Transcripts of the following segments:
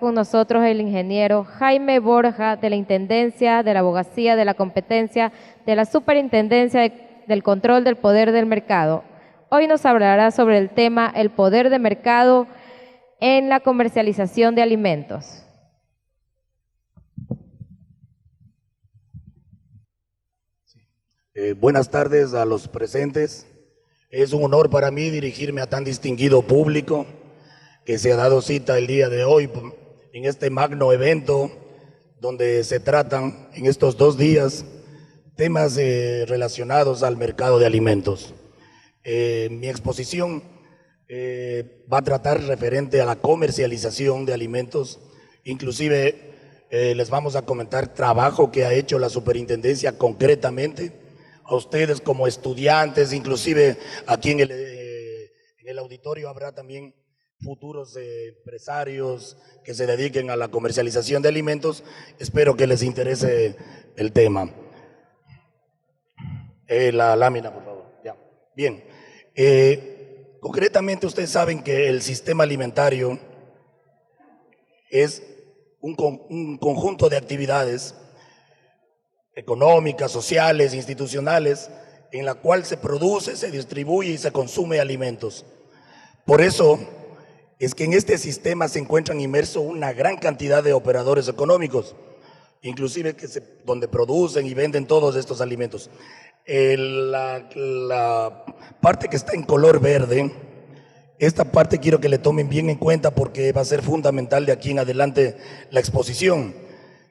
Con nosotros el ingeniero Jaime Borja de la Intendencia de la Abogacía de la Competencia de la Superintendencia del Control del Poder del Mercado. Hoy nos hablará sobre el tema el poder de mercado en la comercialización de alimentos. Buenas tardes a los presentes. Es un honor para mí dirigirme a tan distinguido público que se ha dado cita el día de hoy en este magno evento donde se tratan en estos 2 días temas relacionados al mercado de alimentos. Mi exposición va a tratar referente a la comercialización de alimentos, inclusive les vamos a comentar trabajo que ha hecho la superintendencia concretamente, a ustedes como estudiantes, inclusive aquí en el auditorio habrá también futuros empresarios que se dediquen a la comercialización de alimentos. Espero que les interese el tema. La lámina, por favor. Ya. Bien. Concretamente, ustedes saben que el sistema alimentario es un conjunto de actividades económicas, sociales, institucionales, en la cual se produce, se distribuye y se consume alimentos. Por eso es que en este sistema se encuentran inmersos una gran cantidad de operadores económicos, inclusive donde producen y venden todos estos alimentos. La parte que está en color verde, esta parte quiero que le tomen bien en cuenta porque va a ser fundamental de aquí en adelante la exposición.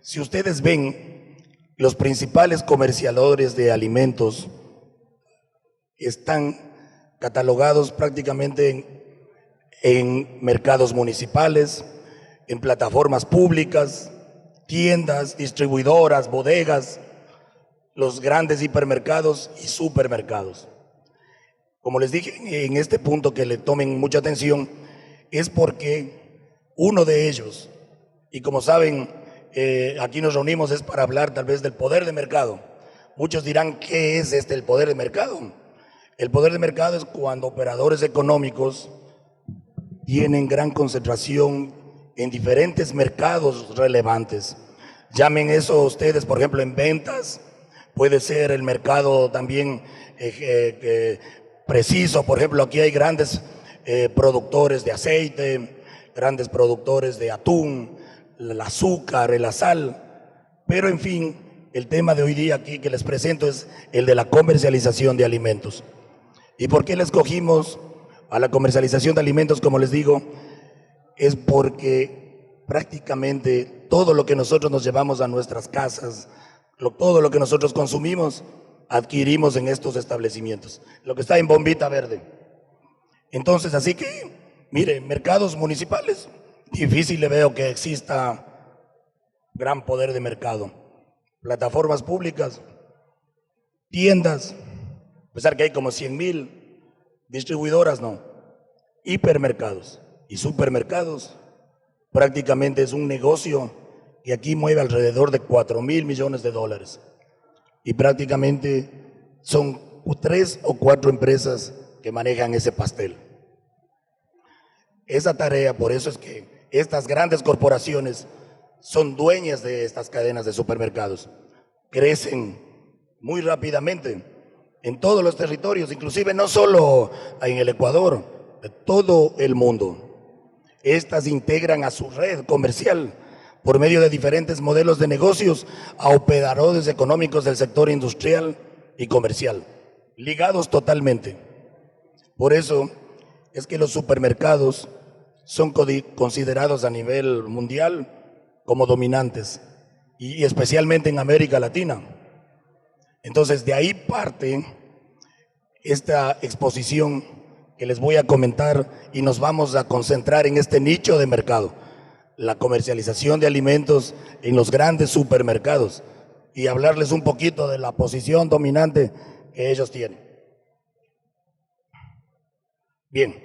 Si ustedes ven, los principales comerciadores de alimentos están catalogados prácticamente en mercados municipales, en plataformas públicas, tiendas, distribuidoras, bodegas, los grandes hipermercados y supermercados. Como les dije, en este punto que le tomen mucha atención, es porque uno de ellos, y como saben, aquí nos reunimos es para hablar tal vez del poder de mercado. Muchos dirán, ¿qué es el poder de mercado? El poder de mercado es cuando operadores económicos tienen gran concentración en diferentes mercados relevantes. Llamen eso ustedes, por ejemplo, en ventas, puede ser el mercado también preciso. Por ejemplo, aquí hay grandes productores de aceite, grandes productores de atún, el azúcar, la sal, pero en fin, el tema de hoy día aquí que les presento es el de la comercialización de alimentos. ¿Y por qué le escogimos a la comercialización de alimentos? Como les digo, es porque prácticamente todo lo que nosotros nos llevamos a nuestras casas, todo lo que nosotros consumimos, adquirimos en estos establecimientos, lo que está en bombita verde. Entonces, así que, mire, mercados municipales, difícil le veo que exista gran poder de mercado. Plataformas públicas, tiendas, a pesar que hay como 100,000 distribuidoras, no. Hipermercados y supermercados, prácticamente es un negocio que aquí mueve alrededor de 4,000 millones de dólares. Y prácticamente son 3 o 4 empresas que manejan ese pastel. Esa tarea, por eso es que estas grandes corporaciones son dueñas de estas cadenas de supermercados. Crecen muy rápidamente en todos los territorios, inclusive no solo en el Ecuador, de todo el mundo. Estas integran a su red comercial por medio de diferentes modelos de negocios a operadores económicos del sector industrial y comercial, ligados totalmente. Por eso es que los supermercados son considerados a nivel mundial como dominantes, y especialmente en América Latina. Entonces, de ahí parte esta exposición que les voy a comentar y nos vamos a concentrar en este nicho de mercado, la comercialización de alimentos en los grandes supermercados, y hablarles un poquito de la posición dominante que ellos tienen. Bien,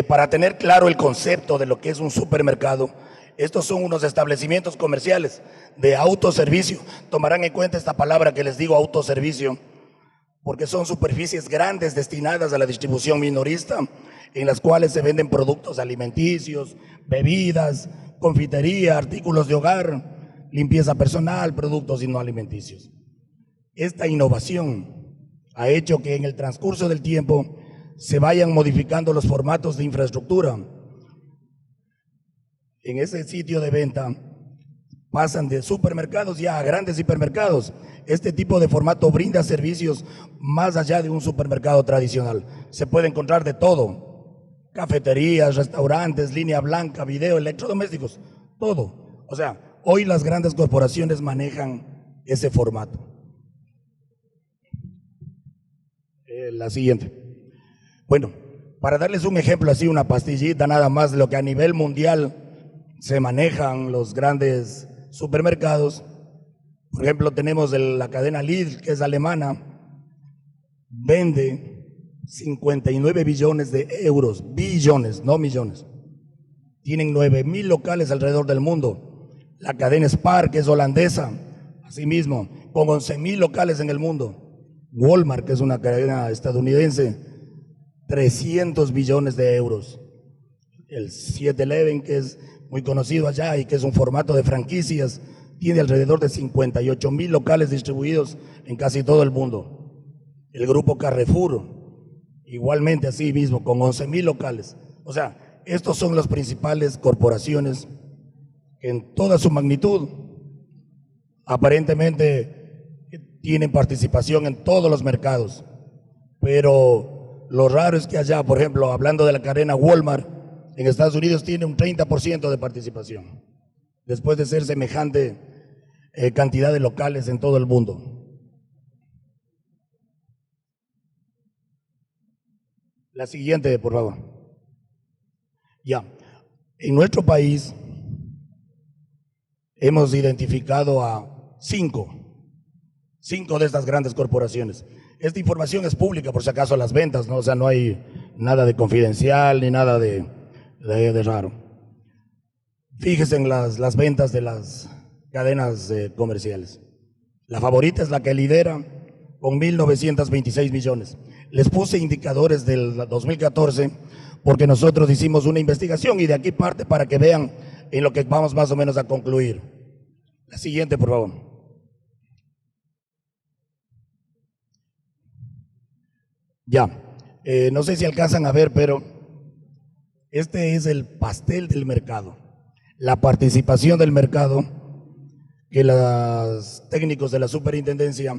para tener claro el concepto de lo que es un supermercado, estos son unos establecimientos comerciales de autoservicio. Tomarán en cuenta esta palabra que les digo, autoservicio, porque son superficies grandes destinadas a la distribución minorista en las cuales se venden productos alimenticios, bebidas, confitería, artículos de hogar, limpieza personal, productos y no alimenticios. Esta innovación ha hecho que en el transcurso del tiempo se vayan modificando los formatos de infraestructura. En ese sitio de venta pasan de supermercados ya a grandes hipermercados. Este tipo de formato brinda servicios más allá de un supermercado tradicional. Se puede encontrar de todo: cafeterías, restaurantes, línea blanca, video, electrodomésticos, todo. O sea, hoy las grandes corporaciones manejan ese formato. La siguiente. Bueno, para darles un ejemplo así, una pastillita nada más de lo que a nivel mundial se manejan los grandes supermercados. Por ejemplo, tenemos la cadena Lidl, que es alemana, vende 59 billones de euros, billones, no millones. Tienen 9.000 locales alrededor del mundo. La cadena Spar, que es holandesa, asimismo, con 11.000 locales en el mundo. Walmart, que es una cadena estadounidense, 300 billones de euros. El 7-Eleven, que es muy conocido allá y que es un formato de franquicias, tiene alrededor de 58.000 locales distribuidos en casi todo el mundo. El grupo Carrefour, igualmente así mismo, con 11.000 locales. O sea, estos son las principales corporaciones que en toda su magnitud aparentemente tienen participación en todos los mercados. Pero lo raro es que allá, por ejemplo, hablando de la cadena Walmart, en Estados Unidos tiene un 30% de participación, después de ser semejante cantidad de locales en todo el mundo. La siguiente, por favor. Ya, en nuestro país hemos identificado a cinco de estas grandes corporaciones. Esta información es pública, por si acaso, las ventas, ¿no? O sea, no hay nada de confidencial ni nada de raro. Fíjese en las ventas de las cadenas comerciales. La favorita es la que lidera con 1.926 millones. Les puse indicadores del 2014 porque nosotros hicimos una investigación y de aquí parte para que vean en lo que vamos más o menos a concluir. La siguiente, por favor. Ya, no sé si alcanzan a ver, pero este es el pastel del mercado, la participación del mercado que los técnicos de la superintendencia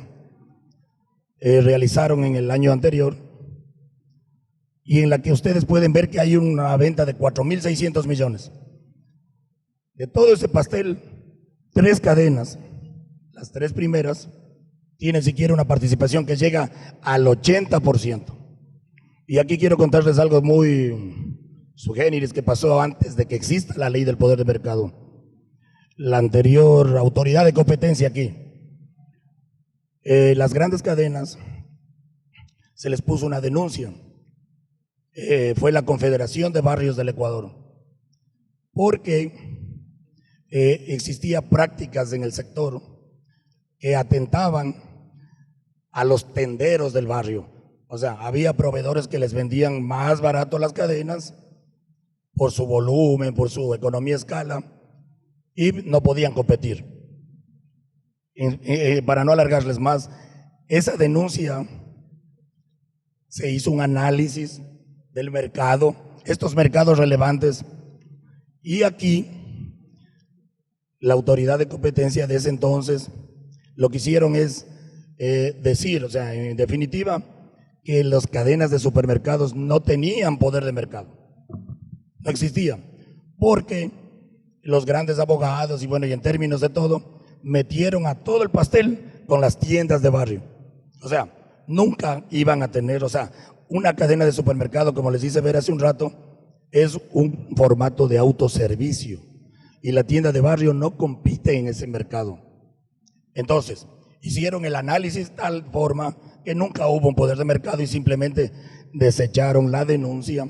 realizaron en el año anterior y en la que ustedes pueden ver que hay una venta de 4.600 millones. De todo ese pastel, 3 cadenas, las 3 primeras, tienen siquiera una participación que llega al 80%. Y aquí quiero contarles algo muy sugéniris que pasó antes de que exista la ley del poder de mercado. La anterior autoridad de competencia aquí, las grandes cadenas, se les puso una denuncia. Fue la Confederación de Barrios del Ecuador, porque existía prácticas en el sector que atentaban a los tenderos del barrio. O sea, había proveedores que les vendían más barato las cadenas por su volumen, por su economía a escala, y no podían competir. Para no alargarles más, esa denuncia se hizo un análisis del mercado, estos mercados relevantes, y aquí la autoridad de competencia de ese entonces lo que hicieron es decir, o sea, en definitiva, que las cadenas de supermercados no tenían poder de mercado, no existían, porque los grandes abogados y bueno, y en términos de todo, metieron a todo el pastel con las tiendas de barrio. O sea, nunca iban a tener, o sea, una cadena de supermercado, como les hice ver hace un rato, es un formato de autoservicio y la tienda de barrio no compite en ese mercado. Entonces, hicieron el análisis de tal forma que nunca hubo un poder de mercado y simplemente desecharon la denuncia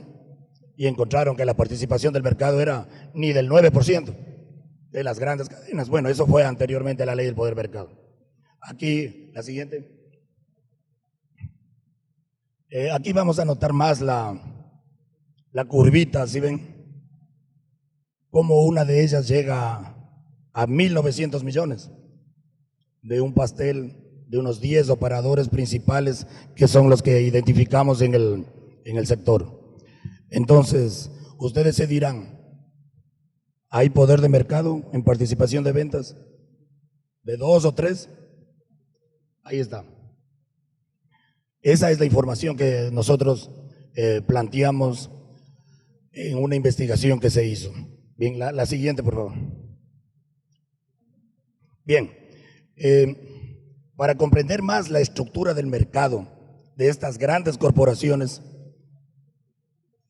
y encontraron que la participación del mercado era ni del 9% de las grandes cadenas. Bueno, eso fue anteriormente a la ley del poder de mercado. Aquí, la siguiente. Aquí vamos a notar más la curvita, ¿sí ven? Como una de ellas llega a 1.900 millones de un pastel de unos 10 operadores principales que son los que identificamos en el sector. Entonces, ustedes se dirán, ¿hay poder de mercado en participación de ventas? ¿De 2 o 3? Ahí está. Esa es la información que nosotros planteamos en una investigación que se hizo. Bien, la siguiente, por favor. Bien, para comprender más la estructura del mercado de estas grandes corporaciones,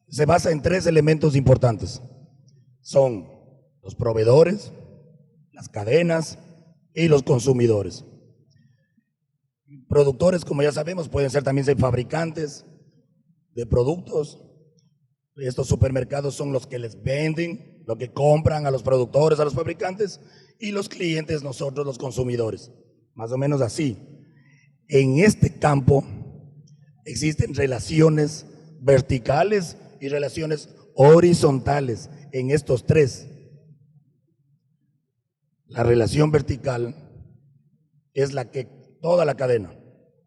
se basa en 3 elementos importantes. Son los proveedores, las cadenas y los consumidores. Productores, como ya sabemos, pueden ser también fabricantes de productos. Estos supermercados son los que les venden, lo que compran a los productores, a los fabricantes, y los clientes, nosotros los consumidores. Más o menos así. En este campo existen relaciones verticales y relaciones horizontales en estos 3. La relación vertical es la que toda la cadena,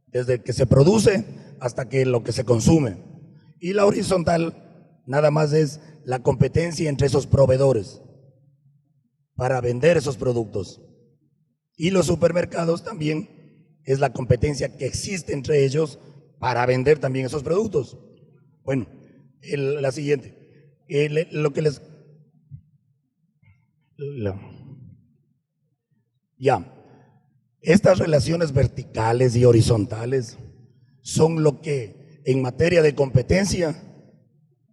desde que se produce hasta que lo que se consume. Y la horizontal nada más es la competencia entre esos proveedores para vender esos productos. Y los supermercados también es la competencia que existe entre ellos para vender también esos productos. Bueno, la siguiente. Lo que les... Ya. Estas relaciones verticales y horizontales son lo que en materia de competencia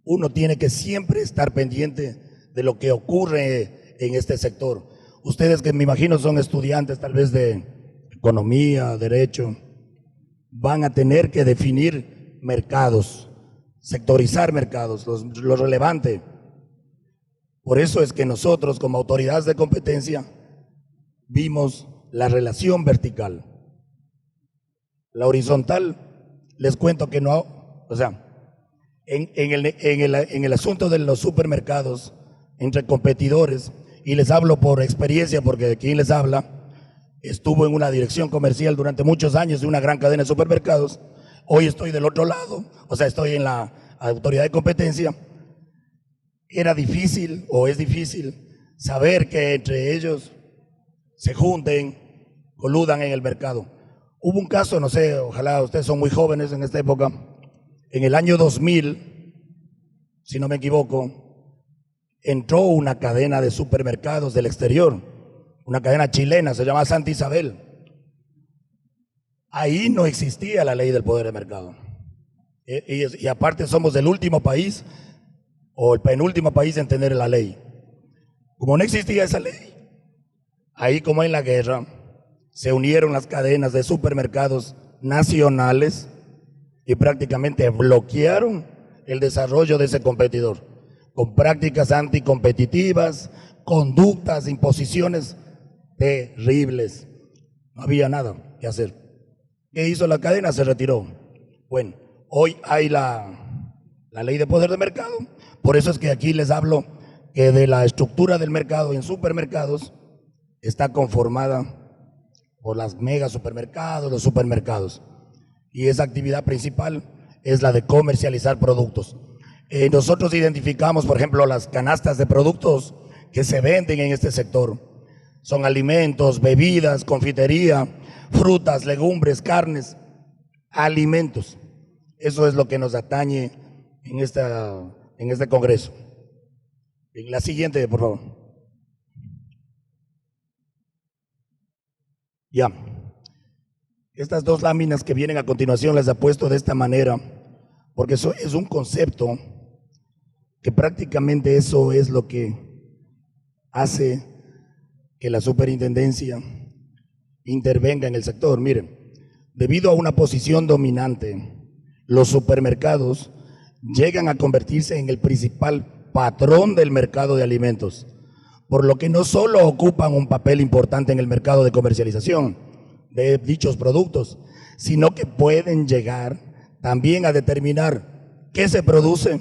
uno tiene que siempre estar pendiente de lo que ocurre en este sector. Ustedes, que me imagino son estudiantes tal vez de economía, derecho, van a tener que definir mercados, sectorizar mercados, lo relevante. Por eso es que nosotros como autoridades de competencia vimos la relación vertical. La horizontal, les cuento que no, o sea, en el asunto de los supermercados entre competidores, y les hablo por experiencia porque quien les habla estuvo en una dirección comercial durante muchos años de una gran cadena de supermercados. Hoy estoy del otro lado, o sea, estoy en la autoridad de competencia. Era difícil o es difícil saber que entre ellos se junten, coludan en el mercado. Hubo un caso, no sé, ojalá ustedes son muy jóvenes en esta época, en el año 2000, si no me equivoco, entró una cadena de supermercados del exterior, una cadena chilena, se llama Santa Isabel. Ahí no existía la ley del poder de mercado. Y aparte somos el último país, o el penúltimo país en tener la ley. Como no existía esa ley, ahí como en la guerra, se unieron las cadenas de supermercados nacionales y prácticamente bloquearon el desarrollo de ese competidor, con prácticas anticompetitivas, conductas, imposiciones terribles. No había nada que hacer. ¿Qué hizo la cadena? Se retiró. Bueno, hoy hay la ley de poder de mercado. Por eso es que aquí les hablo que de la estructura del mercado en supermercados está conformada por las mega supermercados, los supermercados. Y esa actividad principal es la de comercializar productos. Nosotros identificamos, por ejemplo, las canastas de productos que se venden en este sector. Son alimentos, bebidas, confitería, frutas, legumbres, carnes, alimentos. Eso es lo que nos atañe en este congreso. En la siguiente, por favor. Ya. Estas 2 láminas que vienen a continuación las he puesto de esta manera, porque eso es un concepto que prácticamente eso es lo que hace que la superintendencia intervenga en el sector. Miren, debido a una posición dominante, los supermercados llegan a convertirse en el principal patrón del mercado de alimentos, por lo que no solo ocupan un papel importante en el mercado de comercialización de dichos productos, sino que pueden llegar también a determinar qué se produce,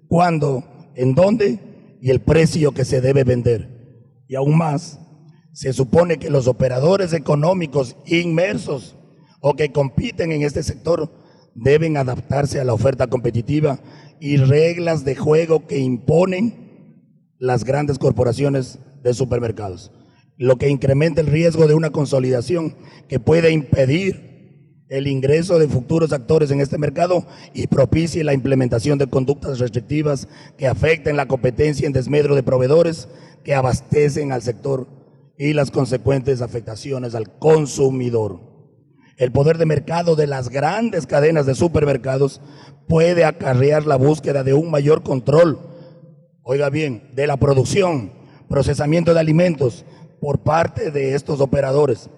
cuándo, en dónde y el precio que se debe vender. Y aún más, se supone que los operadores económicos inmersos o que compiten en este sector deben adaptarse a la oferta competitiva y reglas de juego que imponen las grandes corporaciones de supermercados, lo que incrementa el riesgo de una consolidación que puede impedir el ingreso de futuros actores en este mercado y propicie la implementación de conductas restrictivas que afecten la competencia en desmedro de proveedores que abastecen al sector y las consecuentes afectaciones al consumidor. El poder de mercado de las grandes cadenas de supermercados puede acarrear la búsqueda de un mayor control, oiga bien, de la producción, procesamiento de alimentos por parte de estos operadores.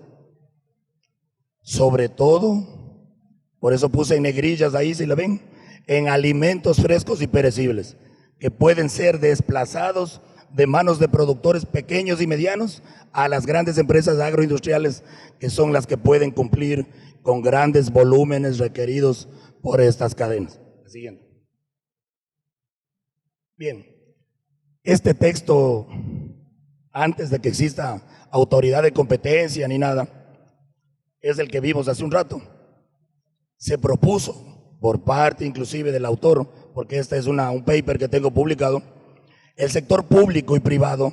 Sobre todo, por eso puse en negrillas ahí, si la ven, en alimentos frescos y perecibles, que pueden ser desplazados de manos de productores pequeños y medianos a las grandes empresas agroindustriales, que son las que pueden cumplir con grandes volúmenes requeridos por estas cadenas. Siguiente. Bien, este texto, antes de que exista autoridad de competencia ni nada, es el que vimos hace un rato. Se propuso por parte inclusive del autor, porque este es un paper que tengo publicado, el sector público y privado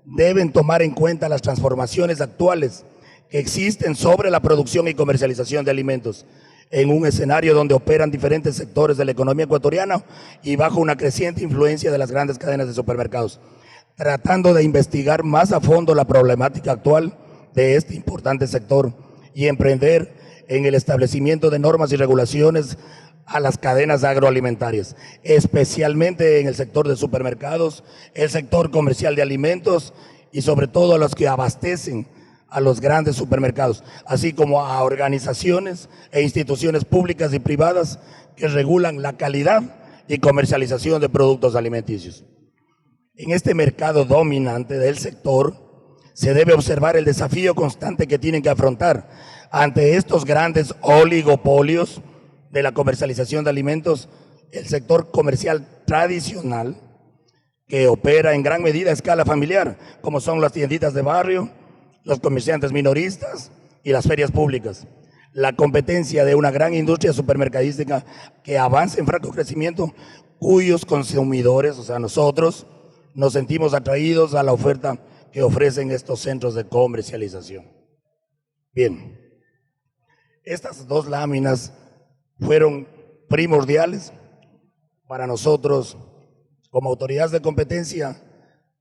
deben tomar en cuenta las transformaciones actuales que existen sobre la producción y comercialización de alimentos en un escenario donde operan diferentes sectores de la economía ecuatoriana y bajo una creciente influencia de las grandes cadenas de supermercados, tratando de investigar más a fondo la problemática actual de este importante sector y emprender en el establecimiento de normas y regulaciones a las cadenas agroalimentarias, especialmente en el sector de supermercados, el sector comercial de alimentos y sobre todo a los que abastecen a los grandes supermercados, así como a organizaciones e instituciones públicas y privadas que regulan la calidad y comercialización de productos alimenticios. En este mercado dominante del sector se debe observar el desafío constante que tienen que afrontar ante estos grandes oligopolios de la comercialización de alimentos, el sector comercial tradicional que opera en gran medida a escala familiar, como son las tienditas de barrio, los comerciantes minoristas y las ferias públicas. La competencia de una gran industria supermercadística que avanza en franco crecimiento, cuyos consumidores, o sea nosotros, nos sentimos atraídos a la oferta que ofrecen estos centros de comercialización. Bien, estas dos láminas fueron primordiales para nosotros como autoridades de competencia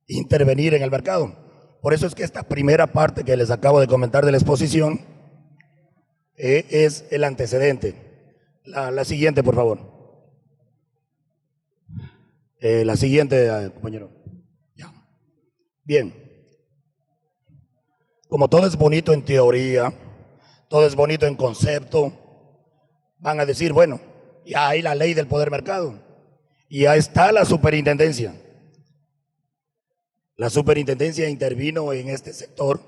intervenir en el mercado. Por eso es que esta primera parte que les acabo de comentar de la exposición es el antecedente. La siguiente, por favor. La siguiente, compañero. Ya. Bien. Como todo es bonito en teoría, todo es bonito en concepto, van a decir, bueno, ya hay la ley del poder mercado, y ya está la superintendencia. La superintendencia intervino en este sector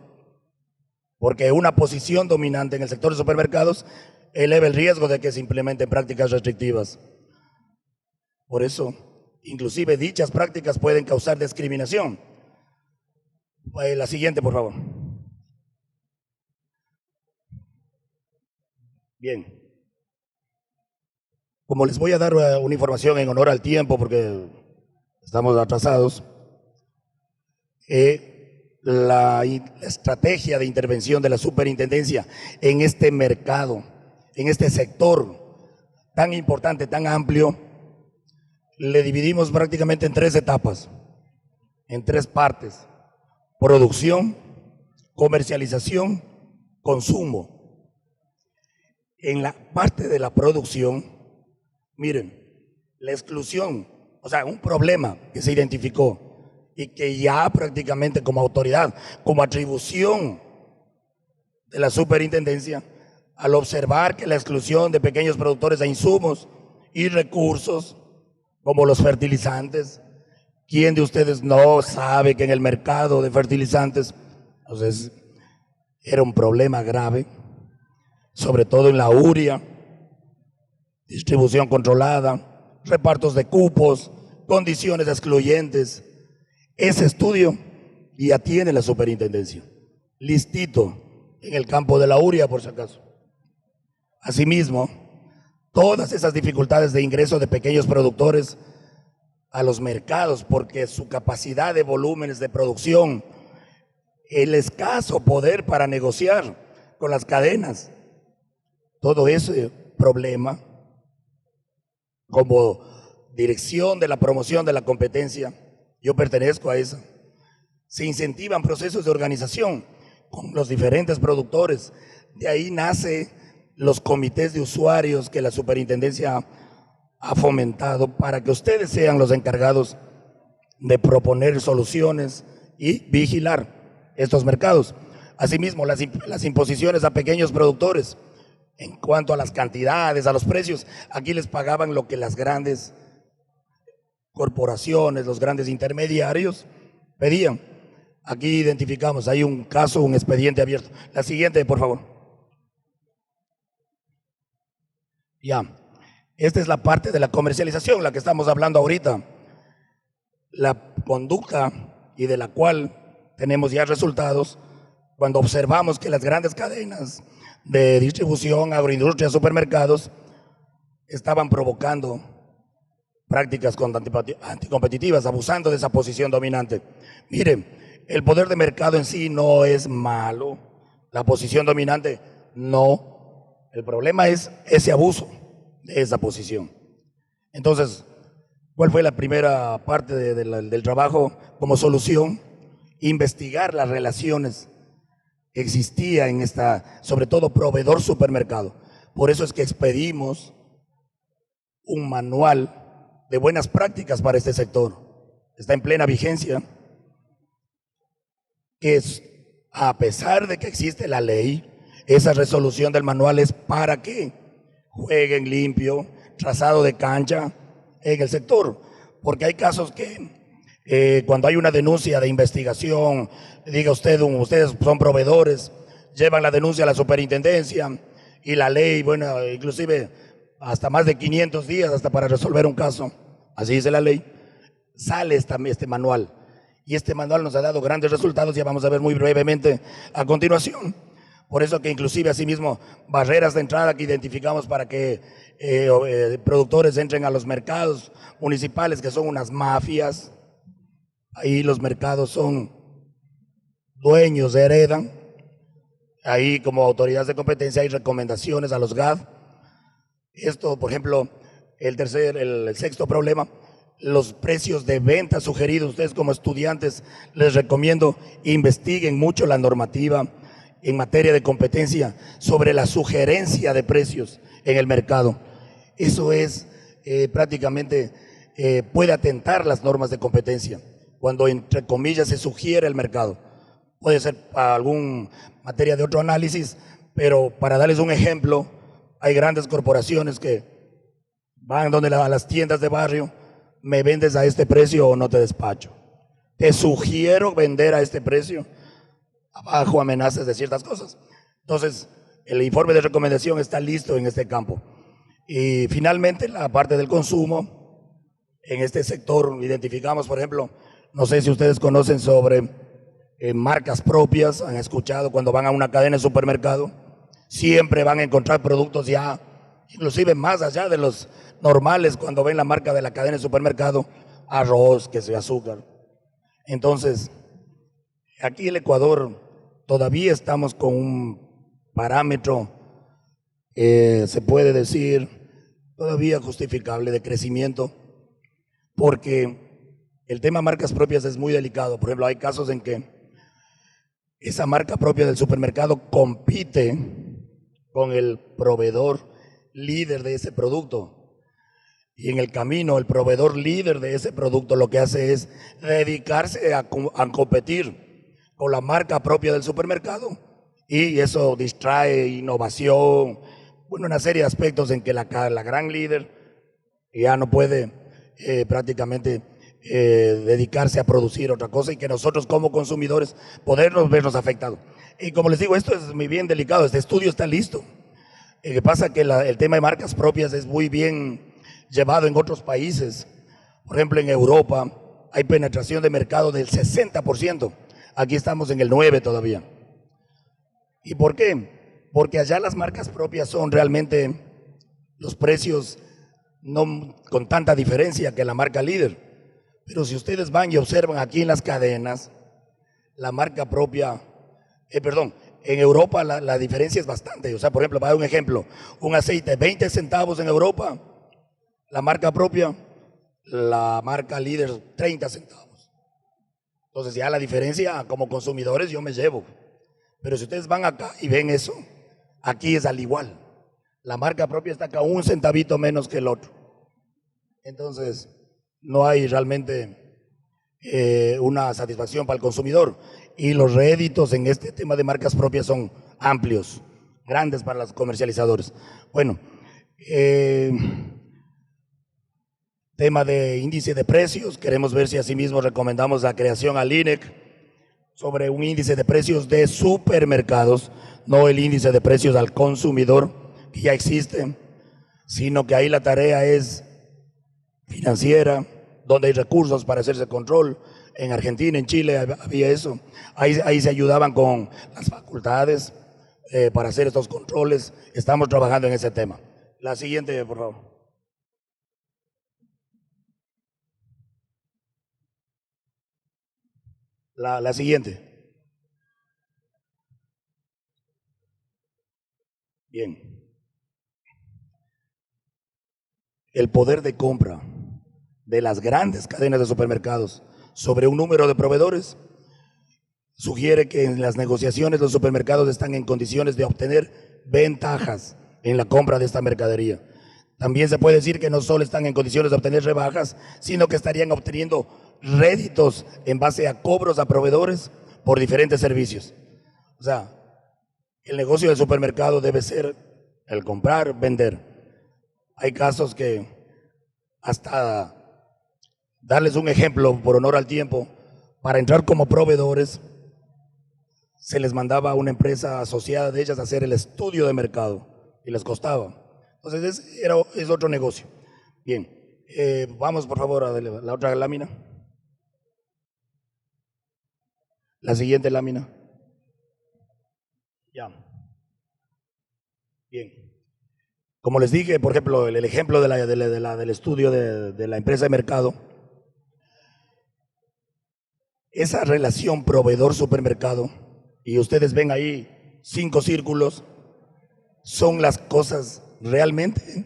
porque una posición dominante en el sector de supermercados eleva el riesgo de que se implementen prácticas restrictivas. Por eso, inclusive dichas prácticas pueden causar discriminación. La siguiente, por favor. Bien. Como les voy a dar una información en honor al tiempo porque estamos atrasados, la estrategia de intervención de la superintendencia en este mercado, en este sector tan importante, tan amplio, le dividimos prácticamente en tres etapas, en tres partes: producción, comercialización, consumo. En la parte de la producción, miren, la exclusión, o sea, un problema que se identificó y que ya prácticamente como autoridad, como atribución de la superintendencia, al observar que la exclusión de pequeños productores de insumos y recursos, como los fertilizantes, ¿quién de ustedes no sabe que en el mercado de fertilizantes, entonces, era un problema grave, sobre todo en la urea, distribución controlada, repartos de cupos, condiciones excluyentes. Ese estudio ya tiene la superintendencia, listito, en el campo de la uria, por si acaso. Asimismo, todas esas dificultades de ingreso de pequeños productores a los mercados, porque su capacidad de volúmenes de producción, el escaso poder para negociar con las cadenas, todo ese problema, como dirección de la promoción de la competencia, yo pertenezco a esa, se incentivan procesos de organización con los diferentes productores. De ahí nace los comités de usuarios que la superintendencia ha fomentado para que ustedes sean los encargados de proponer soluciones y vigilar estos mercados. Asimismo, las imposiciones a pequeños productores en cuanto a las cantidades, a los precios, aquí les pagaban lo que las grandes corporaciones, los grandes intermediarios pedían. Aquí identificamos, hay un caso, un expediente abierto. La siguiente, por favor. Ya, esta es la parte de la comercialización, la que estamos hablando ahorita. La conducta y de la cual tenemos ya resultados cuando observamos que las grandes cadenas de distribución, agroindustria, supermercados, estaban provocando prácticas anticompetitivas, abusando de esa posición dominante. Miren, el poder de mercado en sí no es malo, la posición dominante no. El problema es ese abuso de esa posición. Entonces, ¿cuál fue la primera parte del trabajo como solución? Investigar las relaciones que existía en esta, sobre todo proveedor supermercado. Por eso es que expedimos un manual de buenas prácticas para este sector. Está en plena vigencia, que es, a pesar de que existe la ley, esa resolución del manual es para que jueguen limpio, trazado de cancha en el sector, porque hay casos que cuando hay una denuncia de investigación, diga ustedes son proveedores, llevan la denuncia a la superintendencia y la ley, bueno, inclusive hasta más de 500 días hasta para resolver un caso, así dice la ley, sale este manual. Y este manual nos ha dado grandes resultados, ya vamos a ver muy brevemente a continuación. Por eso que inclusive asimismo barreras de entrada que identificamos para que productores entren a los mercados municipales, que son unas mafias. Ahí los mercados son dueños, heredan. Ahí como autoridades de competencia hay recomendaciones a los GAD. Esto, por ejemplo, el sexto problema, los precios de venta sugeridos. Ustedes como estudiantes les recomiendo investiguen mucho la normativa en materia de competencia sobre la sugerencia de precios en el mercado. Eso es prácticamente puede atentar las normas de competencia cuando entre comillas se sugiere el mercado. Puede ser para alguna materia de otro análisis, pero para darles un ejemplo, hay grandes corporaciones que van a las tiendas de barrio, me vendes a este precio o no te despacho. Te sugiero vender a este precio bajo amenazas de ciertas cosas. Entonces, el informe de recomendación está listo en este campo. Y finalmente, la parte del consumo, en este sector identificamos, por ejemplo, no sé si ustedes conocen sobre marcas propias, han escuchado cuando van a una cadena de supermercado, siempre van a encontrar productos ya, inclusive más allá de los normales, cuando ven la marca de la cadena de supermercado, arroz, queso y azúcar. Entonces, aquí el Ecuador todavía estamos con un parámetro, se puede decir, todavía justificable de crecimiento, porque el tema marcas propias es muy delicado. Por ejemplo, hay casos en que esa marca propia del supermercado compite con el proveedor líder de ese producto. Y en el camino, el proveedor líder de ese producto lo que hace es dedicarse a competir con la marca propia del supermercado. Y eso distrae innovación, bueno, una serie de aspectos en que la gran líder ya no puede prácticamente dedicarse a producir otra cosa y que nosotros como consumidores podernos vernos afectados. Y como les digo, esto es muy bien delicado, este estudio está listo. Lo que pasa es que el tema de marcas propias es muy bien llevado en otros países, Por ejemplo, en Europa hay penetración de mercado del 60%. Aquí estamos en el 9% todavía. ¿Y por qué? Porque allá las marcas propias son realmente los precios no con tanta diferencia que la marca líder. Pero si ustedes van y observan aquí en las cadenas, la marca propia, en Europa la diferencia es bastante. O sea, por ejemplo, para dar un ejemplo, un aceite 20 centavos en Europa, la marca propia, la marca líder 30 centavos. Entonces ya la diferencia como consumidores yo me llevo. Pero si ustedes van acá y ven eso, aquí es al igual. La marca propia está acá un centavito menos que el otro. Entonces no hay realmente una satisfacción para el consumidor. Y los réditos en este tema de marcas propias son amplios, grandes para los comercializadores. Bueno, tema de índice de precios, queremos ver si asimismo recomendamos la creación al INEC sobre un índice de precios de supermercados, no el índice de precios al consumidor, que ya existe, sino que ahí la tarea es financiera, donde hay recursos para hacerse control. En Argentina, en Chile había eso. Ahí se ayudaban con las facultades para hacer estos controles. Estamos trabajando en ese tema. La siguiente, por favor. La siguiente. Bien. El poder de compra de las grandes cadenas de supermercados sobre un número de proveedores sugiere que en las negociaciones los supermercados están en condiciones de obtener ventajas en la compra de esta mercadería. También se puede decir que no solo están en condiciones de obtener rebajas, sino que estarían obteniendo réditos en base a cobros a proveedores por diferentes servicios. O sea, el negocio del supermercado debe ser el comprar, vender. Hay casos que hasta darles un ejemplo por honor al tiempo, para entrar como proveedores se les mandaba a una empresa asociada de ellas a hacer el estudio de mercado y les costaba. Entonces es otro negocio. Bien, vamos por favor a la otra lámina. La siguiente lámina. Ya. Bien. Como les dije, por ejemplo, el ejemplo del estudio de la empresa de mercado, esa relación proveedor-supermercado, y ustedes ven ahí 5 círculos, son las cosas realmente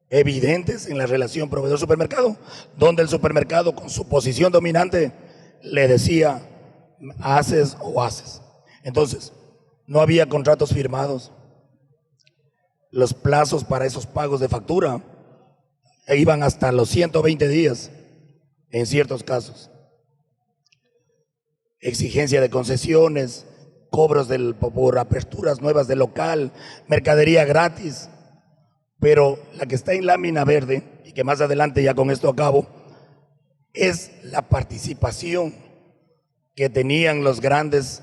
evidentes en la relación proveedor-supermercado, donde el supermercado con su posición dominante le decía, haces o haces. Entonces, no había contratos firmados. Los plazos para esos pagos de factura iban hasta los 120 días en ciertos casos. Exigencia de concesiones, cobros por aperturas nuevas de local, mercadería gratis. Pero la que está en lámina verde, y que más adelante ya con esto acabo, es la participación que tenían los grandes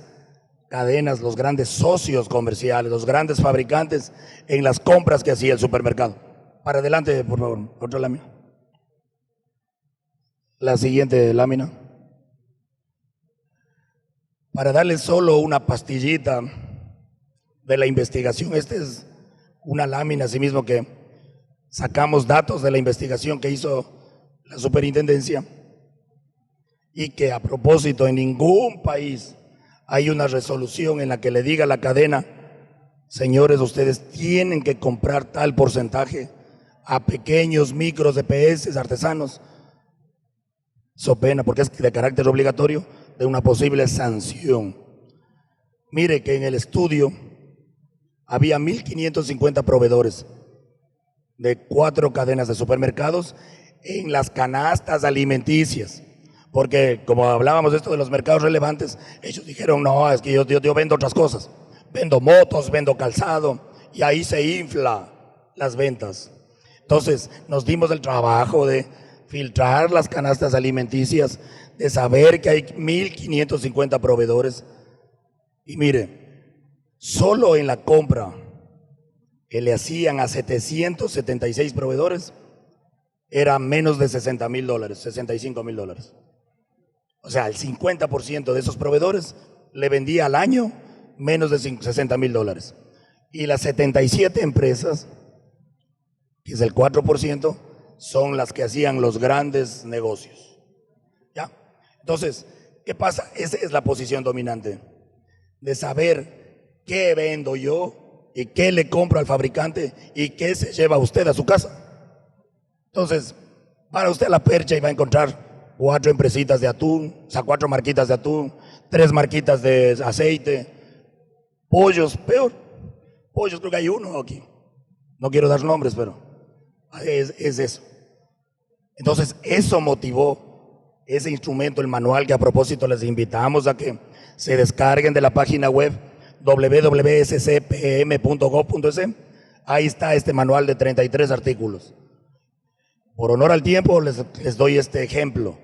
cadenas, los grandes socios comerciales, los grandes fabricantes en las compras que hacía el supermercado. Para adelante, por favor, otra lámina. La siguiente lámina. Para darle solo una pastillita de la investigación, esta es una lámina asimismo que sacamos datos de la investigación que hizo la superintendencia y que a propósito en ningún país hay una resolución en la que le diga a la cadena, señores, ustedes tienen que comprar tal porcentaje a pequeños, micros, EPS, artesanos, so pena, porque es de carácter obligatorio, de una posible sanción. Mire que en el estudio había 1.550 proveedores de 4 cadenas de supermercados en las canastas alimenticias. Porque como hablábamos de esto de los mercados relevantes, ellos dijeron, no, es que yo vendo otras cosas. Vendo motos, vendo calzado, y ahí se infla las ventas. Entonces nos dimos el trabajo de filtrar las canastas alimenticias, de saber que hay 1.550 proveedores. Y mire, solo en la compra que le hacían a 776 proveedores, era menos de $60,000, $65,000. O sea, el 50% de esos proveedores le vendía al año menos de $60,000. Y las 77 empresas, que es el 4%, son las que hacían los grandes negocios. ¿Ya? Entonces, ¿qué pasa? Esa es la posición dominante, de saber qué vendo yo y qué le compro al fabricante y qué se lleva usted a su casa. Entonces, para usted la percha y va a encontrar 4 empresitas de atún, o sea, 4 marquitas de atún, 3 marquitas de aceite, pollos, peor. Pollos, creo que hay uno aquí. No quiero dar nombres, pero es eso. Entonces, eso motivó ese instrumento, el manual, que a propósito les invitamos a que se descarguen de la página web www.scpm.gov.es. Ahí está este manual de 33 artículos. Por honor al tiempo, les doy este ejemplo,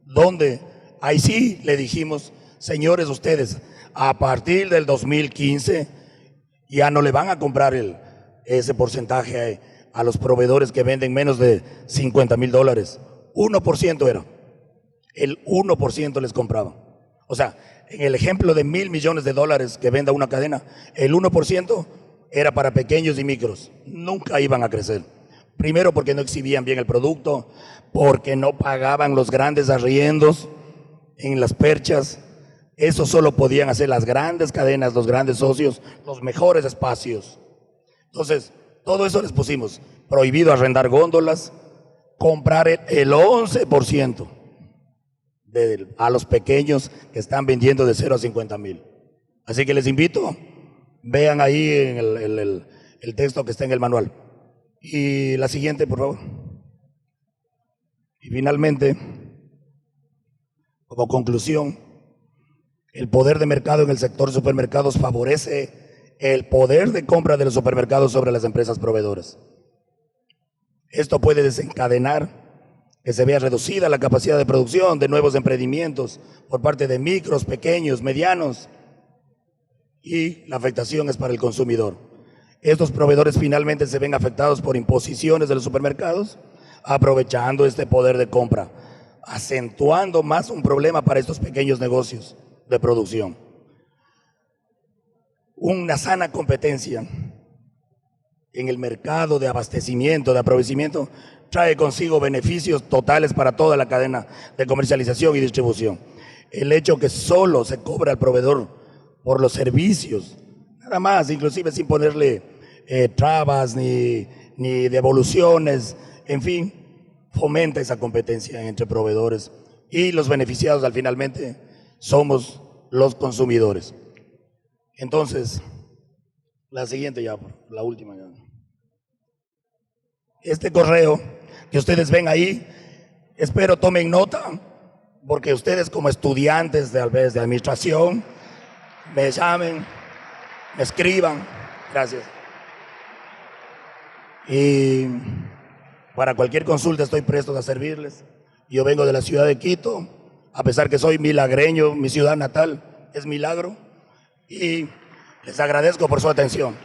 donde ahí sí le dijimos, señores, ustedes, a partir del 2015, ya no le van a comprar ese porcentaje a los proveedores que venden menos de $50,000. 1% era. El 1% les compraba. O sea, en el ejemplo de $1,000 millones que venda una cadena, el 1% era para pequeños y micros. Nunca iban a crecer. Primero, porque no exhibían bien el producto, porque no pagaban los grandes arriendos en las perchas. Eso solo podían hacer las grandes cadenas, los grandes socios, los mejores espacios. Entonces, todo eso les pusimos. Prohibido arrendar góndolas, comprar el 11% a los pequeños que están vendiendo de 0 a 50,000. Así que les invito, vean ahí en el texto que está en el manual. Y la siguiente, por favor. Y finalmente, como conclusión, el poder de mercado en el sector supermercados favorece el poder de compra de los supermercados sobre las empresas proveedoras. Esto puede desencadenar que se vea reducida la capacidad de producción de nuevos emprendimientos por parte de micros, pequeños, medianos, y la afectación es para el consumidor. Estos proveedores finalmente se ven afectados por imposiciones de los supermercados, aprovechando este poder de compra, acentuando más un problema para estos pequeños negocios de producción. Una sana competencia en el mercado de abastecimiento, de aprovechamiento, trae consigo beneficios totales para toda la cadena de comercialización y distribución. El hecho que solo se cobra al proveedor por los servicios, nada más, inclusive sin ponerle trabas ni devoluciones, en fin, fomenta esa competencia entre proveedores, y los beneficiados al finalmente somos los consumidores. Entonces, la siguiente ya, la última ya. Este correo que ustedes ven ahí, espero tomen nota, porque ustedes como estudiantes de administración, me llamen, me escriban, gracias. Y para cualquier consulta estoy presto a servirles. Yo vengo de la ciudad de Quito, a pesar que soy milagreño, mi ciudad natal es Milagro, y les agradezco por su atención.